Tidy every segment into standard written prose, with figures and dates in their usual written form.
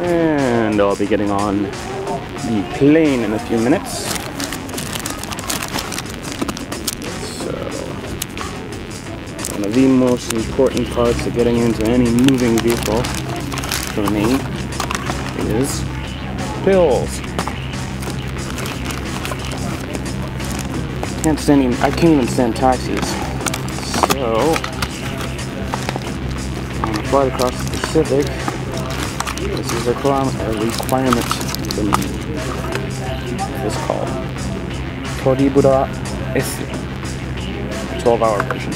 And I'll be getting on the plane in a few minutes. So, one of the most important parts of getting into any moving vehicle for me is pills. I can't even stand taxis. So, I'm gonna fly across the Pacific. This is a requirement for me. It's called Toribura Esi. 12-hour version.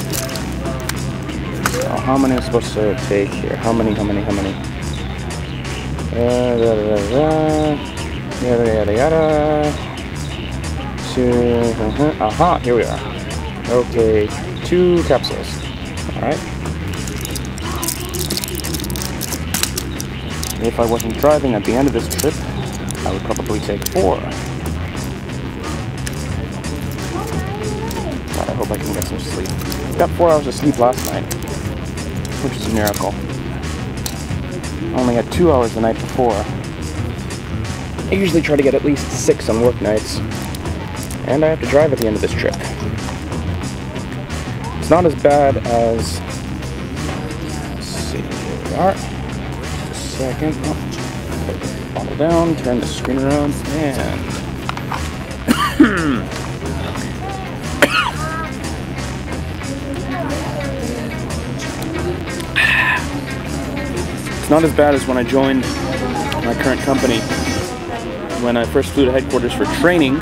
So how many am I supposed to take here? How many? Yada yada. Aha, here we are. Okay, 2 capsules. Alright. If I wasn't driving at the end of this trip, I would probably take 4. God, I hope I can get some sleep. I got 4 hours of sleep last night, which is a miracle. I only had 2 hours the night before. I usually try to get at least 6 on work nights, and I have to drive at the end of this trip. It's not as bad as... Let's see, here we are. Second. Oh, put the bottle down, turn the screen around, and it's not as bad as when I joined my current company. When I first flew to headquarters for training,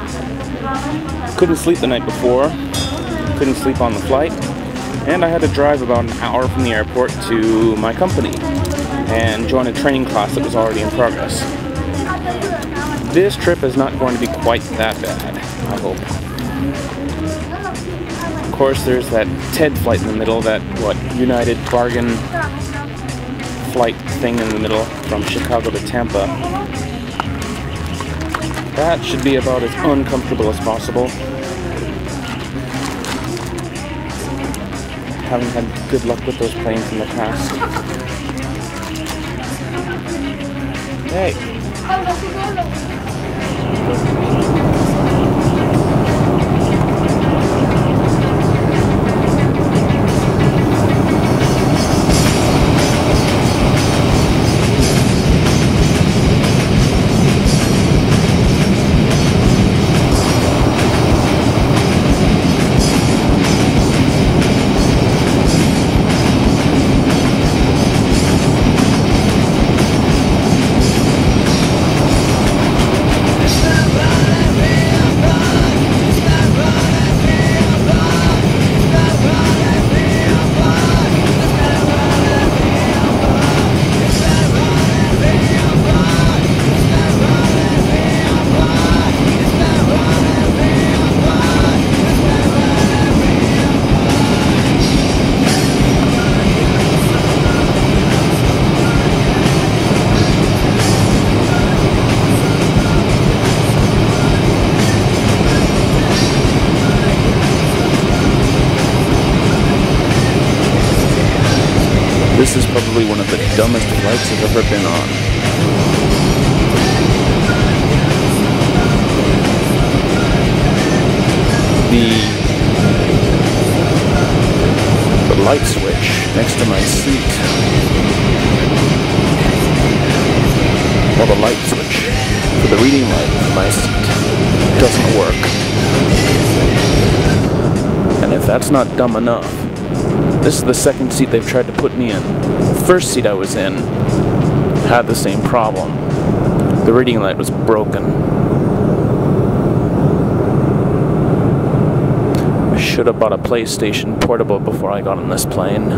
couldn't sleep the night before, couldn't sleep on the flight, and I had to drive about an hour from the airport to my company and join a training class that was already in progress. This trip is not going to be quite that bad, I hope. Of course, there's that TED flight in the middle, that, United bargain flight thing in the middle from Chicago to Tampa. That should be about as uncomfortable as possible. Haven't had good luck with those planes in the past. Hey. This is probably one of the dumbest flights I've ever been on. The light switch next to my seat. Well, the light switch for the reading light for my seat doesn't work. And if that's not dumb enough, this is the second seat they've tried to put me in. The first seat I was in had the same problem. The reading light was broken. I should have bought a PlayStation Portable before I got on this plane.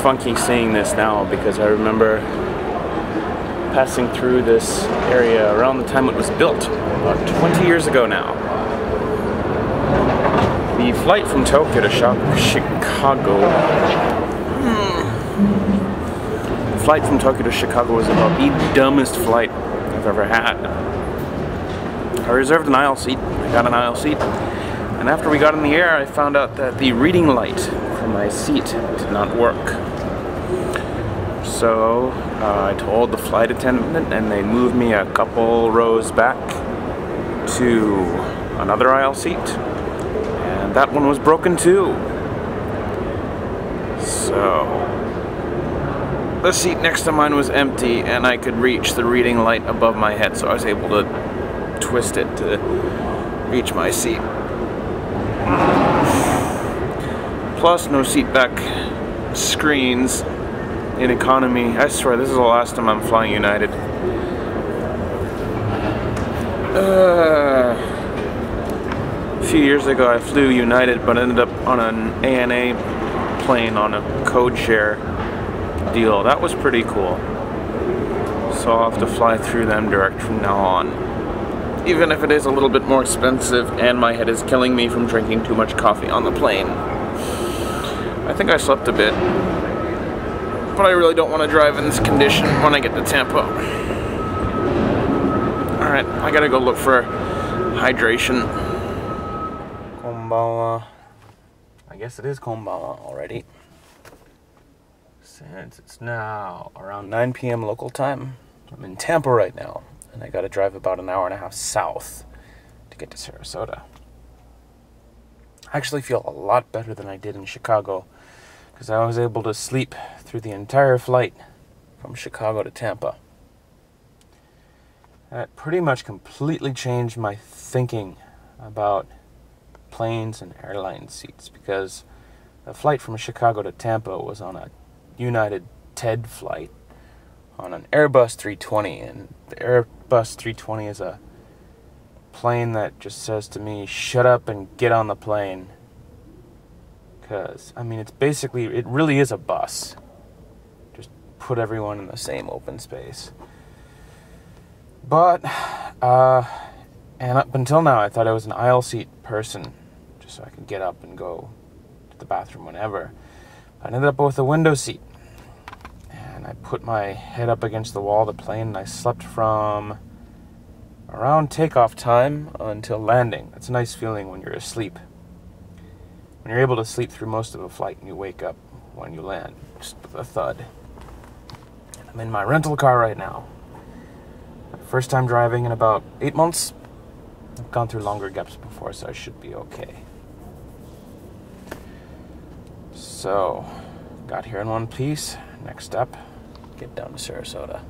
funky seeing this now because I remember passing through this area around the time it was built, about 20 years ago now. The flight from Tokyo to Chicago. The flight from Tokyo to Chicago was about the dumbest flight I've ever had. I reserved an aisle seat. I got an aisle seat. And after we got in the air, I found out that the reading light for my seat did not work. So I told the flight attendant and they moved me a couple rows back to another aisle seat. And that one was broken too. So the seat next to mine was empty and I could reach the reading light above my head, so I was able to twist it to reach my seat. Plus no seat back screens in economy. I swear this is the last time I'm flying United. A few years ago I flew United but ended up on an ANA plane on a code share deal. That was pretty cool. So I'll have to fly through them direct from now on. Even if it is a little bit more expensive and my head is killing me from drinking too much coffee on the plane. I think I slept a bit. But I really don't want to drive in this condition when I get to Tampa. Alright, I gotta go look for hydration. Konbanwa. I guess it is konbanwa already. Since it's now around 9 p.m. local time. I'm in Tampa right now. And I gotta drive about an hour and a half south to get to Sarasota. I actually feel a lot better than I did in Chicago, because I was able to sleep through the entire flight from Chicago to Tampa. That pretty much completely changed my thinking about planes and airline seats, because the flight from Chicago to Tampa was on a United TED flight on an Airbus 320, and the Airbus 320 is a plane that just says to me, shut up and get on the plane. Because, I mean, it really is a bus. Just put everyone in the same open space. But, and up until now, I thought I was an aisle seat person, just so I could get up and go to the bathroom whenever. I ended up with a window seat. And I put my head up against the wall of the plane, and I slept from around takeoff time until landing. That's a nice feeling when you're asleep. When you're able to sleep through most of a flight and you wake up when you land, just with a thud. I'm in my rental car right now. First time driving in about 8 months. I've gone through longer gaps before, so I should be okay. So, got here in one piece. Next up, get down to Sarasota.